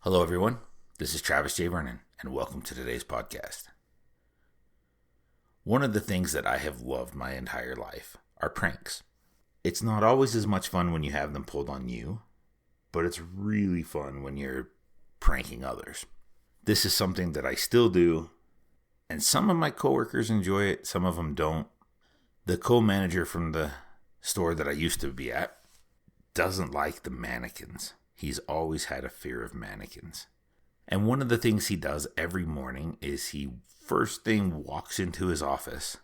Hello, everyone. This is Travis J. Vernon, and welcome to today's podcast. One of the things that I have loved my entire life are pranks. It's not always as much fun when you have them pulled on you, but it's really fun when you're pranking others. This is something that I still do, and some of my coworkers enjoy it, some of them don't. The co-manager from the store that I used to be at doesn't like the mannequins. He's always had a fear of mannequins. And one of the things he does every morning is he first thing walks into his office.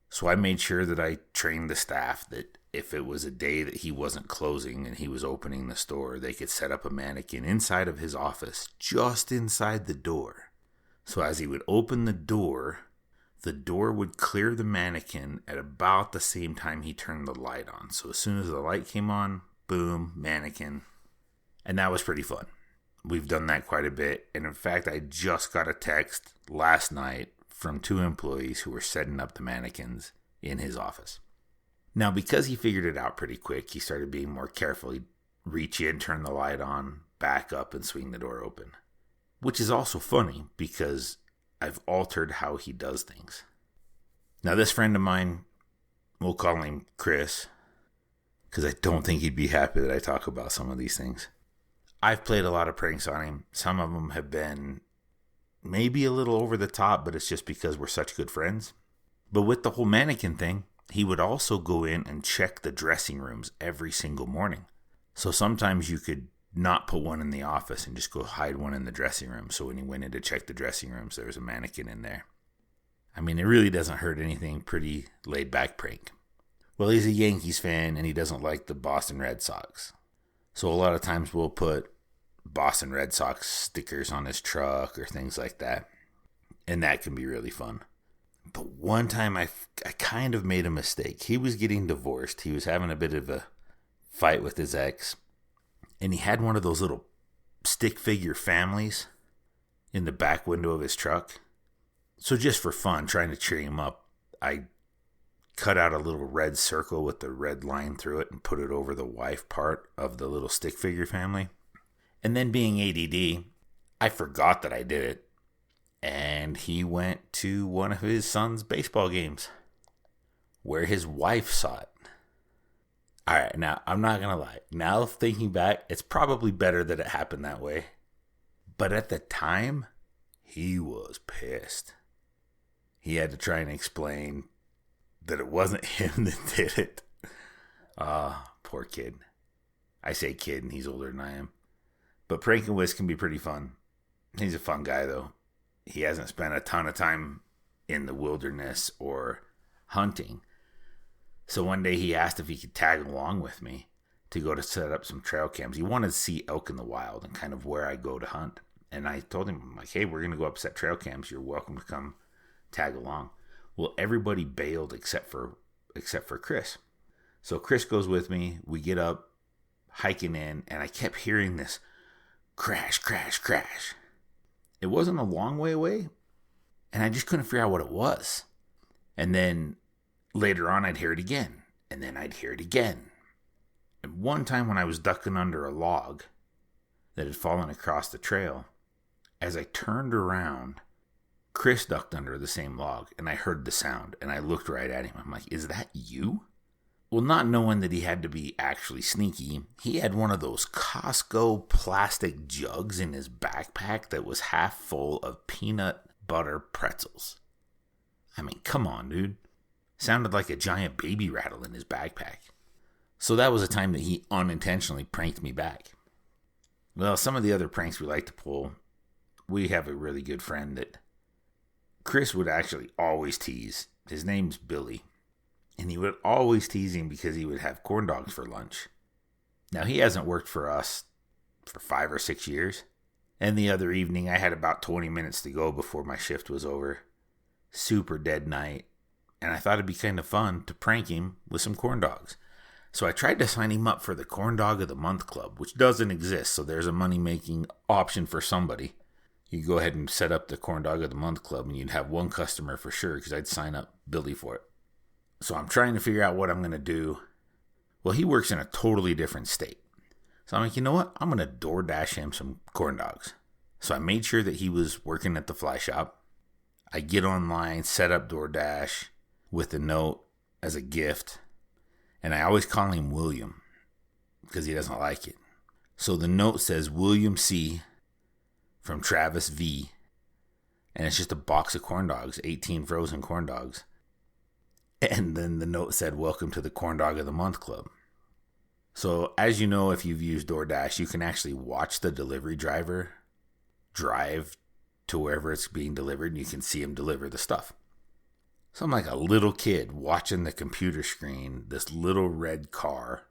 So I made sure that I trained the staff that if it was a day that he wasn't closing and he was opening the store, they could set up a mannequin inside of his office, just inside the door. So as he would open the door would clear the mannequin at about the same time he turned the light on. So as soon as the light came on, boom, mannequin. And that was pretty fun. We've done that quite a bit. And in fact, I just got a text last night from 2 employees who were setting up the mannequins in his office. Now, because he figured it out pretty quick, he started being more careful. He'd reach in, turn the light on, back up, and swing the door open. Which is also funny because I've altered how he does things. Now, this friend of mine, we'll call him Chris, because I don't think he'd be happy that I talk about some of these things. I've played a lot of pranks on him. Some of them have been maybe a little over the top, but it's just because we're such good friends. But with the whole mannequin thing, he would also go in and check the dressing rooms every single morning. So sometimes you could not put one in the office and just go hide one in the dressing room. So when he went in to check the dressing rooms, there was a mannequin in there. I mean, it really doesn't hurt anything. Pretty laid back prank. Well, he's a Yankees fan and he doesn't like the Boston Red Sox. So a lot of times we'll put Boston Red Sox stickers on his truck or things like that. And that can be really fun. But one time I kind of made a mistake. He was getting divorced. He was having a bit of a fight with his ex. And he had one of those little stick figure families in the back window of his truck. So just for fun, trying to cheer him up, I cut out a little red circle with the red line through it and put it over the wife part of the little stick figure family. And then being ADD, I forgot that I did it. And he went to one of his son's baseball games where his wife saw it. All right, now I'm not going to lie. Now thinking back, it's probably better that it happened that way. But at the time, he was pissed. He had to try and explain that it wasn't him that did it. Poor kid. I say kid and he's older than I am. But pranking Wiz can be pretty fun. He's a fun guy though. He hasn't spent a ton of time in the wilderness or hunting. So one day he asked if he could tag along with me to go to set up some trail cams. He wanted to see elk in the wild and kind of where I go to hunt. And I told him, I'm like, hey, we're going to go up set trail cams. You're welcome to come tag along. Well, everybody bailed except for Chris. So Chris goes with me. We get up, hiking in, and I kept hearing this crash, crash, crash. It wasn't a long way away, and I just couldn't figure out what it was. And then later on, I'd hear it again, and then I'd hear it again. And one time when I was ducking under a log that had fallen across the trail, as I turned around, Chris ducked under the same log, and I heard the sound, and I looked right at him. I'm like, is that you? Well, not knowing that he had to be actually sneaky, he had one of those Costco plastic jugs in his backpack that was half full of peanut butter pretzels. I mean, come on, dude. Sounded like a giant baby rattle in his backpack. So that was a time that he unintentionally pranked me back. Well, some of the other pranks we like to pull, we have a really good friend that Chris would actually always tease. His name's Billy. And he would always tease him because he would have corn dogs for lunch. Now, he hasn't worked for us for 5 or 6 years. And the other evening, I had about 20 minutes to go before my shift was over. Super dead night. And I thought it'd be kind of fun to prank him with some corn dogs. So I tried to sign him up for the Corn Dog of the Month Club, which doesn't exist. So there's a money-making option for somebody. You go ahead and set up the Corn Dog of the Month Club and you'd have one customer for sure because I'd sign up Billy for it. So I'm trying to figure out what I'm going to do. Well, he works in a totally different state. So I'm like, you know what? I'm going to DoorDash him some corn dogs. So I made sure that he was working at the fly shop. I get online, set up DoorDash with a note as a gift. And I always call him William because he doesn't like it. So the note says William C. from Travis V. And it's just a box of corn dogs, 18 frozen corn dogs. And then the note said, welcome to the Corn Dog of the Month Club. So as you know, if you've used DoorDash, you can actually watch the delivery driver drive to wherever it's being delivered, and you can see him deliver the stuff. So I'm like a little kid watching the computer screen, this little red car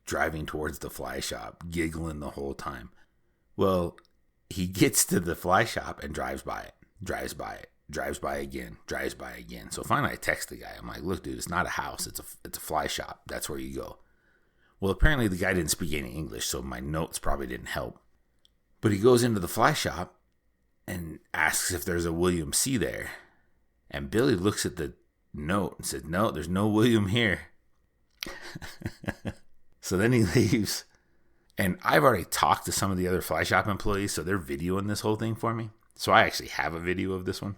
driving towards the fly shop, giggling the whole time. Well, he gets to the fly shop and drives by it, drives by again, drives by again. So finally I text the guy. I'm like, look, dude, it's not a house. It's a fly shop. That's where you go. Well, apparently the guy didn't speak any English, so my notes probably didn't help. But he goes into the fly shop and asks if there's a William C. there. And Billy looks at the note and says, no, there's no William here. So then he leaves. And I've already talked to some of the other fly shop employees, so they're videoing this whole thing for me. So I actually have a video of this one.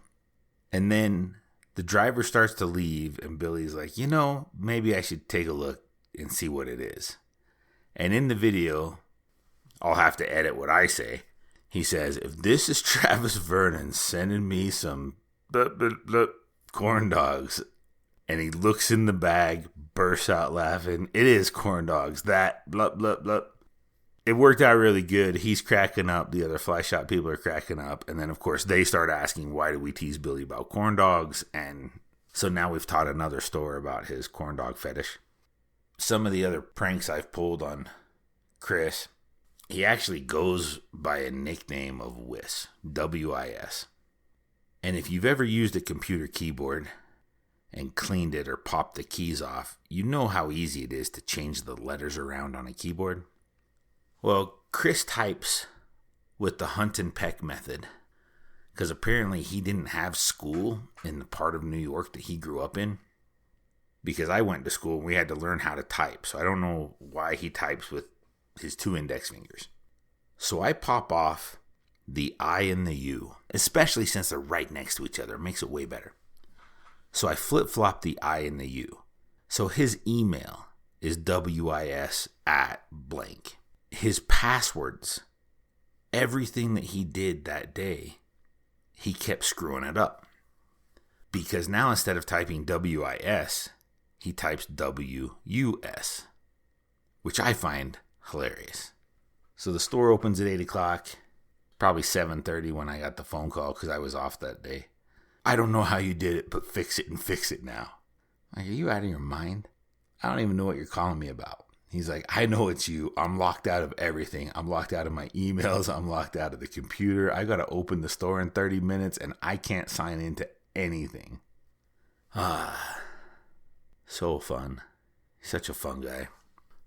And then the driver starts to leave, and Billy's like, you know, maybe I should take a look and see what it is. And in the video, I'll have to edit what I say. He says, if this is Travis Vernon sending me some corn dogs, and he looks in the bag, bursts out laughing. It is corn dogs. That blah blah blah. It worked out really good. He's cracking up. The other fly shop people are cracking up. And then, of course, they start asking, why do we tease Billy about corn dogs? And so now we've taught another store about his corn dog fetish. Some of the other pranks I've pulled on Chris, he actually goes by a nickname of Wis, W-I-S. And if you've ever used a computer keyboard and cleaned it or popped the keys off, you know how easy it is to change the letters around on a keyboard. Well, Chris types with the hunt and peck method because apparently he didn't have school in the part of New York that he grew up in. Because I went to school and we had to learn how to type. So I don't know why he types with his two index fingers. So I pop off the I and the U, especially since they're right next to each other. It makes it way better. So I flip-flop the I and the U. So his email is WIS@blank. His passwords, everything that he did that day, he kept screwing it up. Because now instead of typing WIS, he types WUS, which I find hilarious. So the store opens at 8 o'clock, probably 7:30 when I got the phone call because I was off that day. I don't know how you did it, but fix it and fix it now. Like, are you out of your mind? I don't even know what you're calling me about. He's like, I know it's you. I'm locked out of everything. I'm locked out of my emails. I'm locked out of the computer. I got to open the store in 30 minutes and I can't sign into anything. So fun. He's such a fun guy.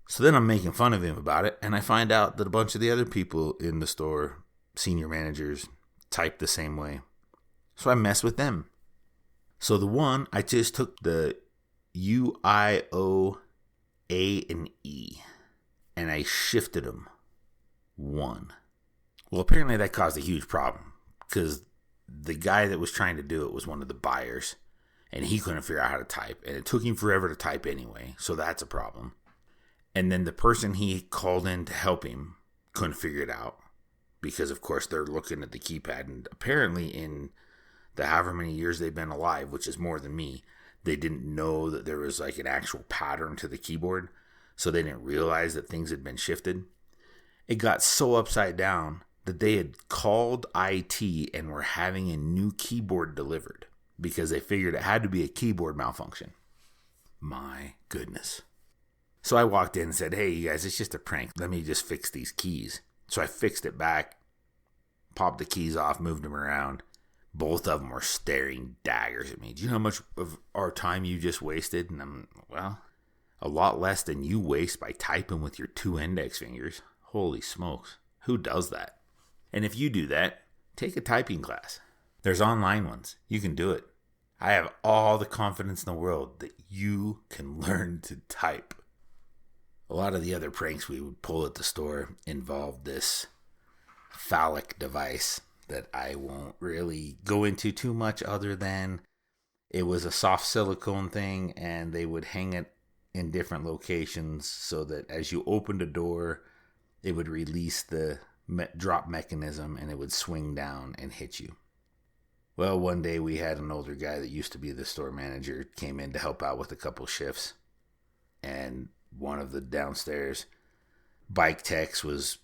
So then I'm making fun of him about it, and I find out that a bunch of the other people in the store, senior managers, type the same way. So I mess with them. So the one, I just took the U, I, O, A, and E, and I shifted them one. Well, apparently that caused a huge problem, because the guy that was trying to do it was one of the buyers, and he couldn't figure out how to type, and it took him forever to type anyway, so that's a problem. And then the person he called in to help him couldn't figure it out, because of course they're looking at the keypad, and apparently in the however many years they've been alive, which is more than me, they didn't know that there was like an actual pattern to the keyboard, so they didn't realize that things had been shifted. It got so upside down that they had called IT and were having a new keyboard delivered because they figured it had to be a keyboard malfunction. My goodness. So I walked in and said, hey, you guys, it's just a prank. Let me just fix these keys. So I fixed it back, popped the keys off, moved them around. Both of them were staring daggers at me. Do you know how much of our time you just wasted? And I'm, well, a lot less than you waste by typing with your two index fingers. Holy smokes. Who does that? And if you do that, take a typing class. There's online ones. You can do it. I have all the confidence in the world that you can learn to type. A lot of the other pranks we would pull at the store involved this phallic device that I won't really go into too much, other than it was a soft silicone thing, and they would hang it in different locations so that as you opened a door, it would release the drop mechanism and it would swing down and hit you. Well, one day we had an older guy that used to be the store manager came in to help out with a couple shifts, and one of the downstairs bike techs was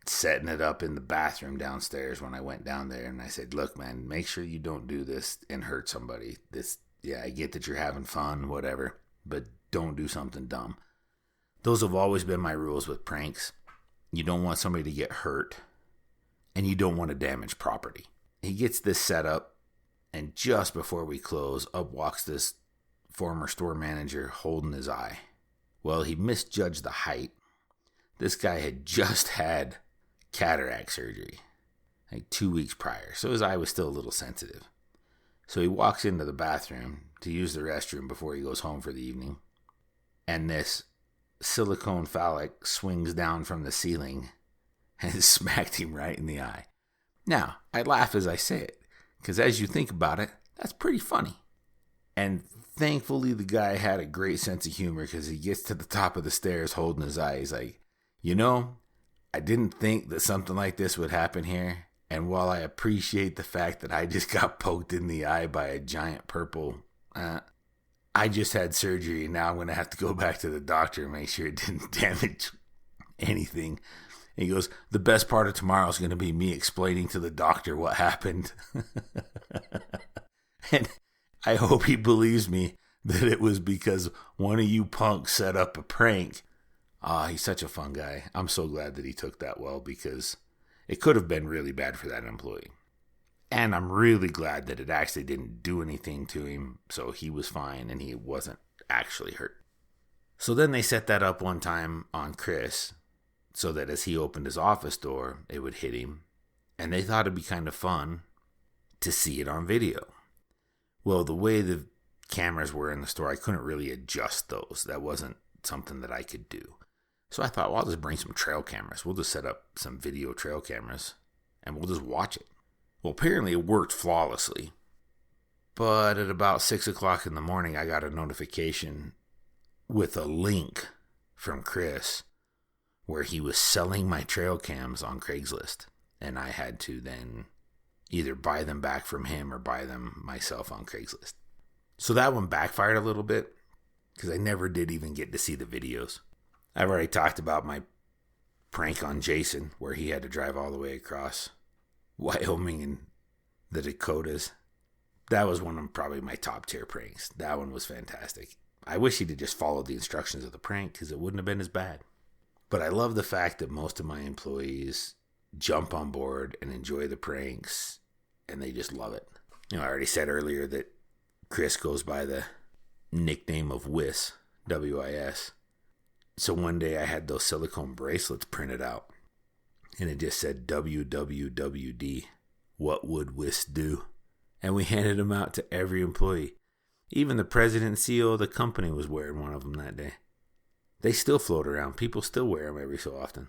setting it up in the bathroom downstairs when I went down there, and I said, look, man, make sure you don't do this and hurt somebody. I get that you're having fun, whatever, but don't do something dumb. Those have always been my rules with pranks. You don't want somebody to get hurt, and you don't want to damage property. He gets this set up, and just before we close, up walks this former store manager holding his eye. Well, he misjudged the height. This guy had just had cataract surgery, like 2 weeks prior, so his eye was still a little sensitive. So he walks into the bathroom to use the restroom before he goes home for the evening, and this silicone phallic swings down from the ceiling and smacked him right in the eye. Now, I laugh as I say it, because as you think about it, that's pretty funny. And thankfully, the guy had a great sense of humor, because he gets to the top of the stairs holding his eye. He's like, I didn't think that something like this would happen here. And while I appreciate the fact that I just got poked in the eye by a giant purple, I just had surgery, and now I'm going to have to go back to the doctor and make sure it didn't damage anything. And he goes, the best part of tomorrow is going to be me explaining to the doctor what happened. And I hope he believes me that it was because one of you punks set up a prank. He's such a fun guy. I'm so glad that he took that well, because it could have been really bad for that employee. And I'm really glad that it actually didn't do anything to him, so he was fine and he wasn't actually hurt. So then they set that up one time on Chris, so that as he opened his office door, it would hit him. And they thought it'd be kind of fun to see it on video. Well, the way the cameras were in the store, I couldn't really adjust those. That wasn't something that I could do. So I thought, well, I'll just bring some trail cameras. We'll just set up some video trail cameras and we'll just watch it. Well, apparently it worked flawlessly. But at about 6 o'clock in the morning, I got a notification with a link from Chris where he was selling my trail cams on Craigslist. And I had to then either buy them back from him or buy them myself on Craigslist. So that one backfired a little bit, because I never did even get to see the videos. I've already talked about my prank on Jason, where he had to drive all the way across Wyoming and the Dakotas. That was one of probably my top tier pranks. That one was fantastic. I wish he'd have just followed the instructions of the prank, because it wouldn't have been as bad. But I love the fact that most of my employees jump on board and enjoy the pranks, and they just love it. I already said earlier that Chris goes by the nickname of Wiss, W-I-S. So one day I had those silicone bracelets printed out, and it just said WWWD, what would Wiss do? And we handed them out to every employee. Even the president and CEO of the company was wearing one of them that day. They still float around. People still wear them every so often.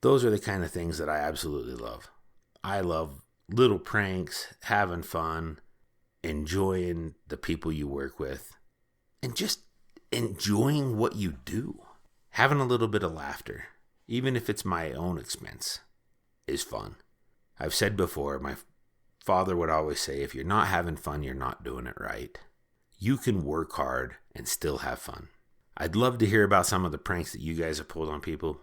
Those are the kind of things that I absolutely love. I love little pranks, having fun, enjoying the people you work with, and just enjoying what you do. Having a little bit of laughter, even if it's my own expense, is fun. I've said before, my father would always say, if you're not having fun, you're not doing it right. You can work hard and still have fun. I'd love to hear about some of the pranks that you guys have pulled on people,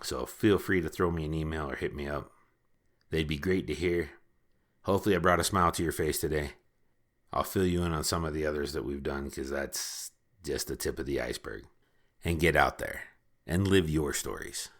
so feel free to throw me an email or hit me up. They'd be great to hear. Hopefully I brought a smile to your face today. I'll fill you in on some of the others that we've done, because that's just the tip of the iceberg. And get out there and live your stories.